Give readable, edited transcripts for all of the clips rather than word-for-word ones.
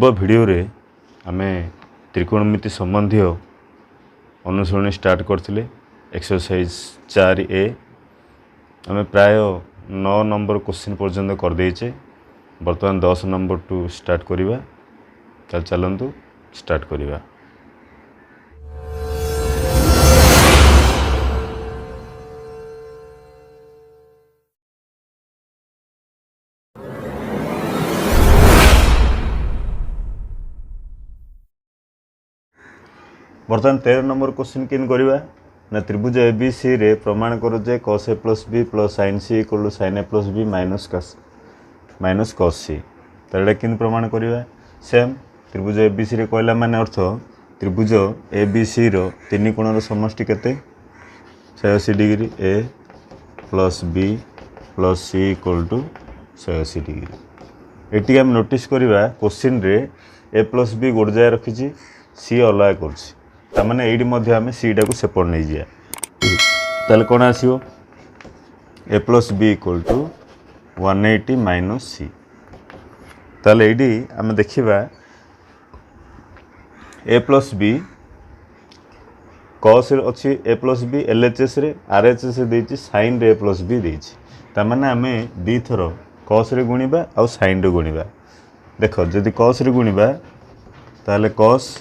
पूर्व वीडियो रे आमे त्रिकोणमिति संबंधी अनुसरण स्टार्ट करथिले एक्सरसाइज 4a आमे प्राय 9 नंबर क्वेश्चन पर्यंत कर देइचे। वर्तमान 10 नंबर टू स्टार्ट करिवा। चलंतु स्टार्ट करिवा। बर्तमान 13 नंबर क्वेश्चन किन करिवा ना त्रिभुज एबीसी रे प्रमाण करो जे cos a plus b plus sin c equal to sin a plus b minus cos c। तले किन प्रमाण करिवा सेम त्रिभुज एबीसी रे कहला माने अर्थ त्रिभुज एबीसी रो तीन कोण रो समष्टि केते 180 degree a plus b plus c equal to 180 degree. एटी हम नोटिस करिवा क्वेश्चन रे a plus b गोड जाय रखिछि c अलग करछि तामाने एडी मध्ये हमें सी डा को सेपरेट नै जिया तले कोन आसीओ a plus b equal to 180 minus c। तले एडी हम देखिबा a plus b cos अछि a plus b LHS रे RHS रे देछि sin रे a plus b देछि तामाने हमें दी थरो cos रे गुणिबा आ sin रे गुणिबा। देखो जदि cos रे गुणिबा ताले cos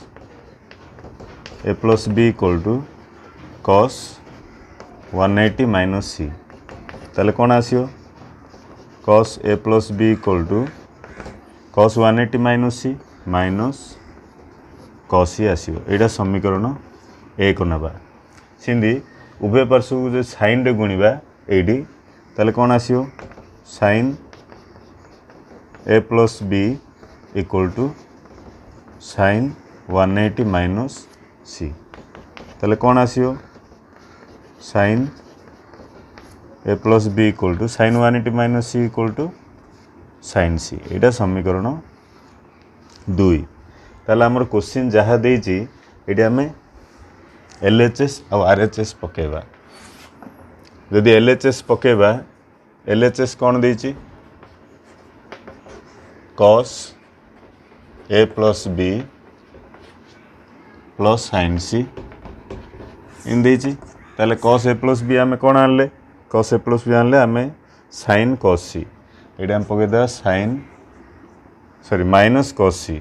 a plus b equal to cos 180 minus c। ताले कौन आसियो cos a plus b equal to cos 180 minus c minus cos c आसियो। एटा समीकरण 1 नबा सिंधी उभय पार्श्व को जो sin रे गुणिबा एडी ताले कौन आसियो sin a plus b equal to sin 180 minus c। ताले कौन आसियो sin a plus b equal to sin 180 minus c equal to sin c। एटा समीकरण 2। ताले हमर क्वेश्चन जहा देछि एडी हमें LHS और RHS पकेबा। यदि LHS पकेबा LHS कौन देछि cos a plus b plus sin c इन देछि ताले cos a plus b हमें कौन आनले cos a plus b आनले हमें sin cos c। एटा हम पकेदा minus cos c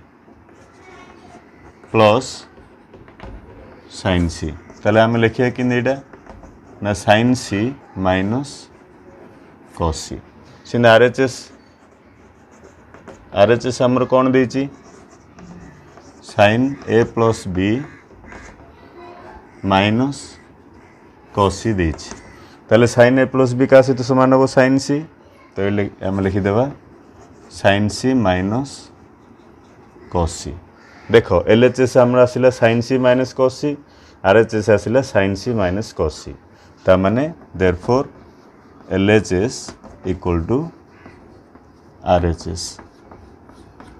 plus sin c। ताले हमें लिखिया कि एटा ना sin c minus cos c। सिन RHS हमर कौन देछि sin a plus b minus cos c देछि ताले sin a plus b का सहित समान हो sin c तो हम लिखि देबा sin c minus cos c। देखो LHS हमरा आसिला sin c minus cos c RHS आसिला sin c minus cos c ता माने therefore LHS equal to RHS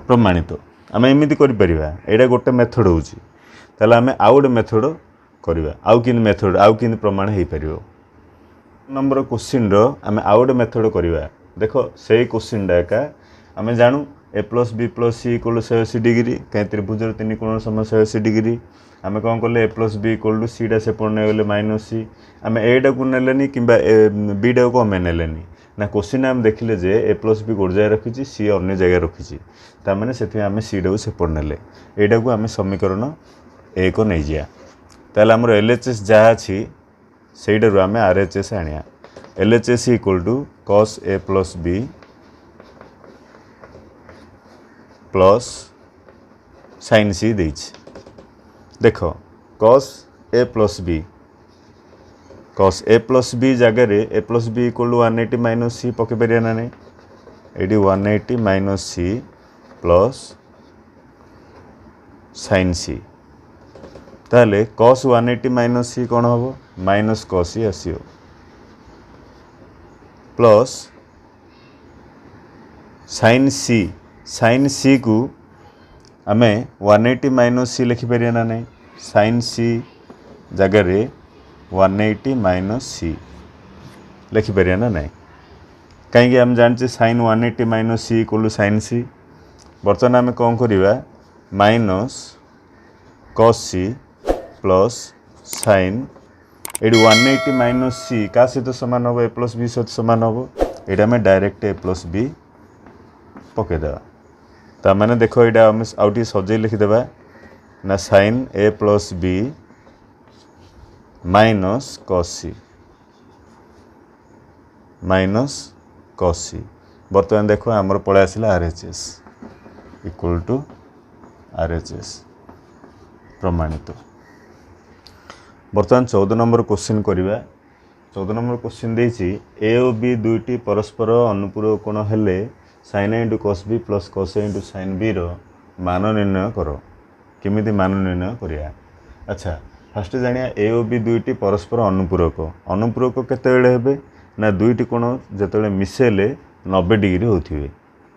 प्रमाणित। आम एमती कर गोटे मेथड हो आम आउ गोटे मेथड करवा आउ कि मेथड आउ कि प्रमाण हो पार नंबर क्वेश्चन आम आउ गोटे मेथड करवा। देखो से क्वेश्चन डाका आम जानू a plus b plus c equal 180 degree कहीं त्रिभुज तीन कोण सम 180 डिग्री आम कौन कले a plus b equal to c डा सेपट नहीं गले माइनस c आम a डा को नेलेनी कि b डा को आम नेलेनी ना क्वेश्चन आम देखिले जे a plus b गोटे जगह रखी c अन्य जगह रखी ताने से आम c डा को सेपट नेले एटा को आम समीकरण 1 नहीं जा ताले हमर LHS जहाँ अच्छी से आम RHS आनिया। LHS equal to cos a plus b plus sin c देछि। देखो cos a plus b जगह a plus b equal to 180 minus c पके परिया ना नहीं एडी 180 minus c plus sin c ताले cos 180 माइनस c कौन हम माइनस cos c आसियो प्लस sin c को आम 180 माइनस c लिखिपर ना नहीं sin c जगह 180 माइनस c लिखिपर ना नहीं कहीं आम जानचे sin 180 minus c equal sin c बर्तमान आम कौन करवा minus cos c plus sine ये 180 माइनस सी क्या सहित सामान हम ए प्लस बी सहित सामान हम ये आम डायरेक्ट ए प्लस बी पकईदे ताने देख ये आउ टे सजे लिखिदेबा ना साइन ए प्लस बी माइनस कस सी बर्तमान देख आमर पलि आसला RHS इक्वल टू RHS प्रमाणित। बर्तमान 14 नंबर क्वेश्चन करवा 14 नंबर क्वेश्चन देछि ए और बी दुईटी परस्पर अनुपूरक कोण हेले sin A * cos B plus cos A * sin B रो मान निर्णय कर केमिति मान निर्णय करिया। अच्छा फास्ट जानिया ए और बी दुईटी परस्पर अनुपूरक केतेबेले हेबे ना दुईटी कोण जेतेबेले मिसेले 90 डिग्री होथिबे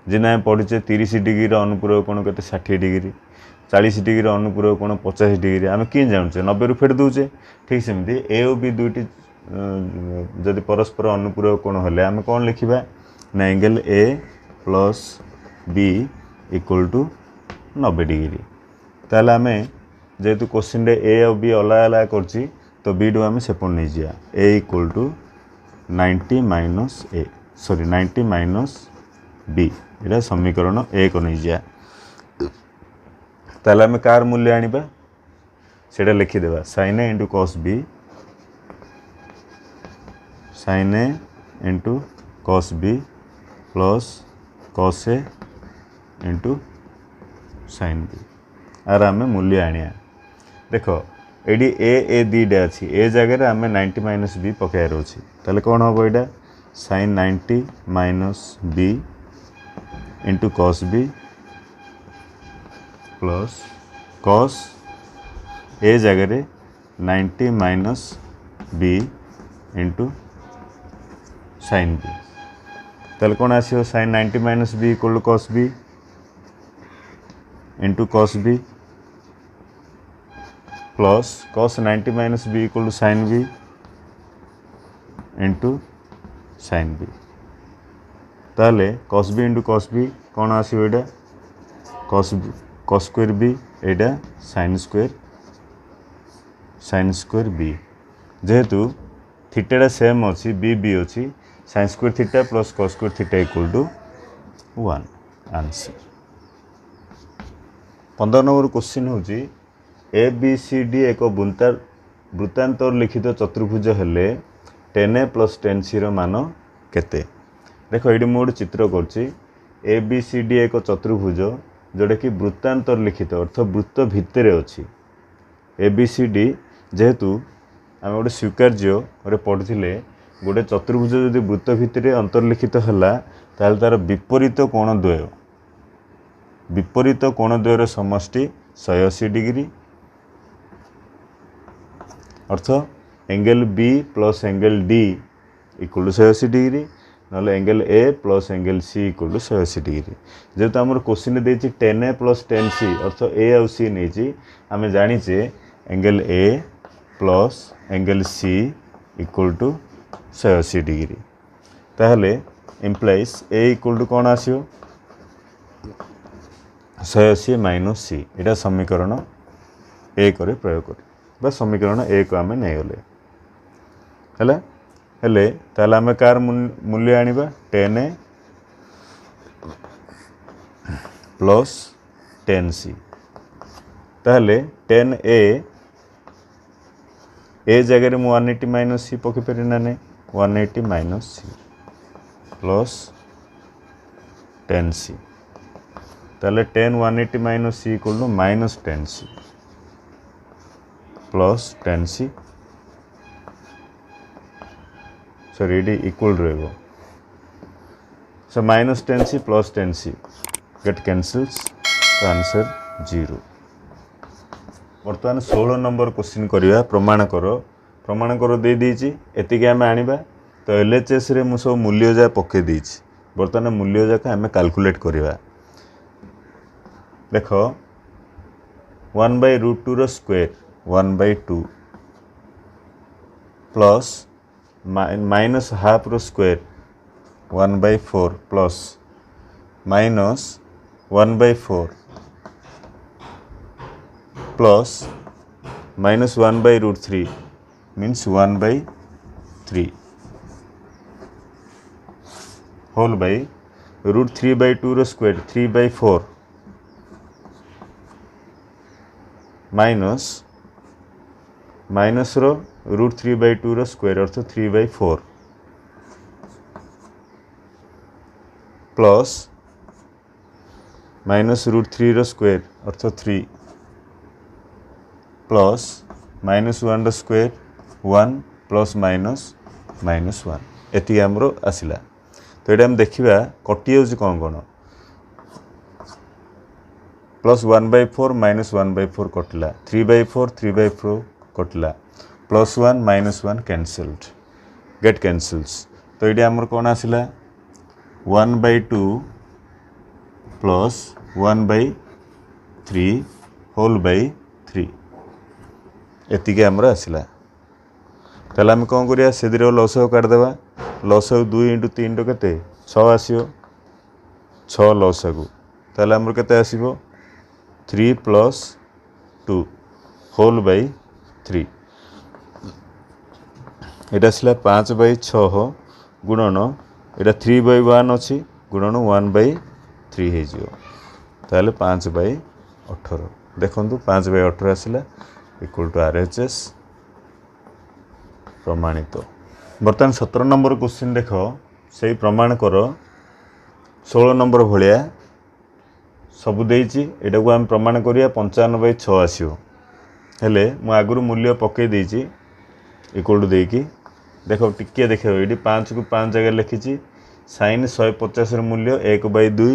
जिना पढ़िचे 30 डिग्री अनुपूरक कोण केते 60 डिग्री 40 डिग्री अनुपूरक कोण 50 डिग्री आम कि जानूचे 90 रु फेट दौचे ठीक सेमती ए और बी दुईटी जदि परस्पर अनुपूरक कोण हेले आम कौन लिखा ना angle A plus B equal to 90 degree ताले आम जेहेतु क्वेश्चन ए और बी अलग अलग करछि तो बी डू आम सेपट नहीं जा ए इक्वल टू 90 माइनस बी ये समीकरण 1 नहीं जा ताले आम कार मूल्य आनिबा सेटा लिखिदेबा sin A * cos B sin A * cos B plus cos A * sin B आर आम मूल्य आनिया देख ये ए दीटा अच्छी ए जगह आम 90 माइनस बी पकाइर अच्छी ताले कौन हम यहाँ sin 90 minus B into cos B plus cos A जगह 90 minus B into sin B ताले कौन आसो sin 90 minus B equal to cos B into cos B plus cos 90 minus B equal to sin B into sin B ताले cos B into cos B कौन आसो ये cos square B एटा sin square B जेहेतु theta same अच्छी बी अच्छी sin square theta plus cos square theta equal to 1 answer. 15 number question होची ए बी सी डी एक वृत्तांतर लिखित चतुर्भुज हेले 10A प्लस 10C रो मान केते देख ये मुझे चित्र करछि ए बी सी डी एक चतुर्भुज जोटा कि वृत्तांतर लिखित अर्थ वृत्त भितर अच्छी ए बी सी डी जेहेतु आम गोटे स्वीकार्य पढ़ी गोटे चतुर्भुज जदि वृत्त भितर अंतर्लिखित है ताल तार विपरीत कोण द्वयर समष्टि 180 डिग्री अर्थ angle B plus angle D equal to 180 degree ना angle A plus angle C equal to 180 degree जेहेतु आम क्वेश्चन देती 10A प्लस 10C अर्थ ए आउ सी नहीं आम जाचे angle A plus angle C equal to 180 degree ताहले इम्प्लाइज ए इक्वल टू कौन आसो 180 माइनस सी यहाँ समीकरण 1 रे प्रयोग कर समीकरण 1 आम नहीं गले हेले ताले आम कार मूल्य आनिबा 10A प्लस 10C ताहले 10A ए जगह में 180 माइनस सी पकई पारि ना नहीं 180 माइनस सी प्लस 10C ताले 10 180 minus C equal to minus 10C plus 10C sorry ये इक्वल रही so minus 10C plus 10C get cancels तो आंसर 0। बर्तमान 16 नंबर क्वेश्चन करवा प्रमाण कर दे दीची एतिके आम आनिबा तो LHS रे मु सब मूल्य जा पके दीची बर्तमान मूल्य जाक आम कैलकुलेट करवा देख 1/√2 रो स्क्वायर 1/2 प्लस माइनस हाफ रो square 1/4 plus minus 1/4 plus minus 1/√3 means 1/3 whole by √3/2 रो स्क्वायर 3/4 माइनस रो √3/2 रो स्क्वायर अर्थ 3/4 प्लस माइनस √3 रो स्क्वायर अर्थ 3 प्लस माइनस 1 रो स्क्वायर 1 प्लस माइनस 1 एति हमरो आसिला। तो ये देखा कटि जाऊँ कौन प्लस 1/4 माइनस 1/4 कटिला 3/4 कटिला plus 1 minus 1 cancelled get cancels. तो ये आमर कौन आसिला 1/2 प्लस 1/3 होल बाय 3 एतिके आमर आसिला। ताले आम कौन करिया से लसगु काटिदेवा लसगु 2 × 3 रो केते 6 आसीबो 6 लसगु ताले आमर केते आसीबो 3 + 2 होल बाय 3 एटा आसला 5/6 गुणन एटा 3/1 अछि गुणन 1/3 हे जियो ताले 5/18 देखंतु 5/18 आसला इक्वल टू RHS प्रमाणित। बर्तमान 17 नंबर क्वेश्चन देख से प्रमाण कर 16 नंबर भाया सब देती एटा को आम प्रमाण करिया 55/6 आसो हेले मु आगुरु मूल्य पकई देची इक्वल टू देकी देख टिके देख ये 5 को 5 जगह लिखी sin 150 मूल्य 1/2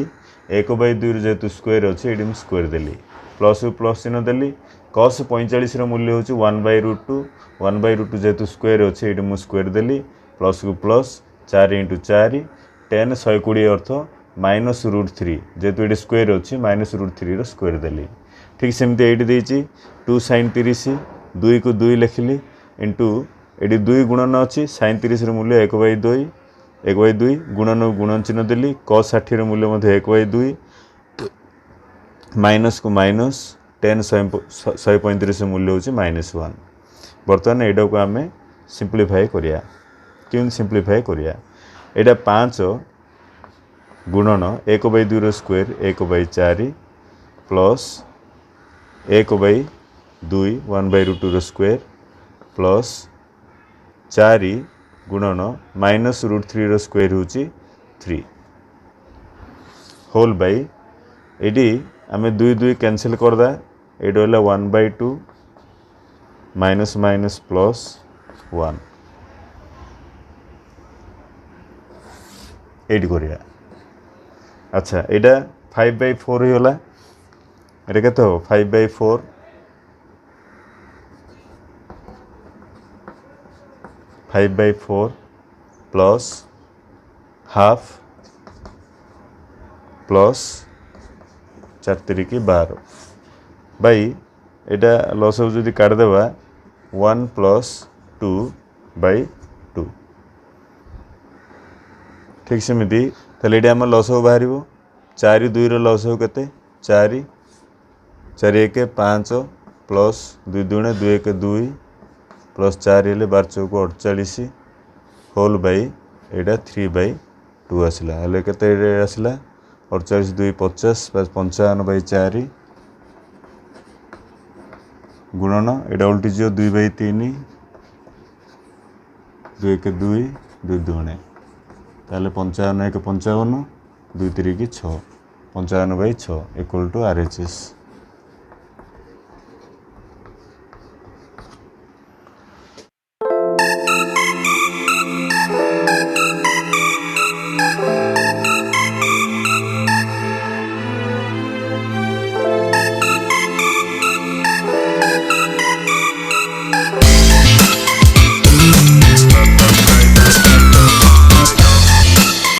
1/2 जेहेतु स्क्वायर अच्छे ये स्क्वायर देली प्लस प्लस चिन्ह देली cos 45 मूल्य हूँ 1/√2 1/√2 जेहेतु स्क्वायर अच्छे ये मुझे स्क्वायर देली प्लस को प्लस 4 × 4 10 120 अर्थ -√3 जेहेतु ये स्क्वायर अच्छी -√3 स्क्वायर देली। ठीक सेमती ये 2 sin 30 2 को 2 लिखिली इंटू ये 2 गुणन अच्छी sin 30 मूल्य 1/2 गुणन गुणन चिन्ह देली cos 60 मूल्य 1/2 माइनस को माइनस 10 135 मूल्य हूँ -1। बर्तमान यहाँ को आम सिंप्लीफाई करिया कि सिंप्लीफाई करिया एटा 5 गुणन 1/2 रो स्क्वायर 1/4 प्लस 1/2 1/√2 रो स्क्वायर प्लस 4 गुणन -√3 रो स्क्वायर हूँ 3 होल बाय ये आम 2 2 कैंसिल करदा ये रहा 1/2 माइनस माइनस प्लस 1 एट करिया। अच्छा यहाँ 5/4 होगा ये केते हो 5/4 5/4 प्लस हाफ प्लस 4 3 12 बाई यहाँ लस जो काटिदेवा 1 + 2/2 ठीक सेमती ताले ये आम लस बाहर 4 2 लस के 4 4 1 5 प्लस 2 2 2 1 2 प्लस 4 हेल्ले 12 चौको 48 होल बाय यहाँ 3/2 आसला हेल्ले केते आसला 48 2 50 55/4 गुणन यहाँ उल्टी जो 2/3 2 1 2 2 2 ताले 55 1 55 2 3 6 55/6 इक्वल टू RHS।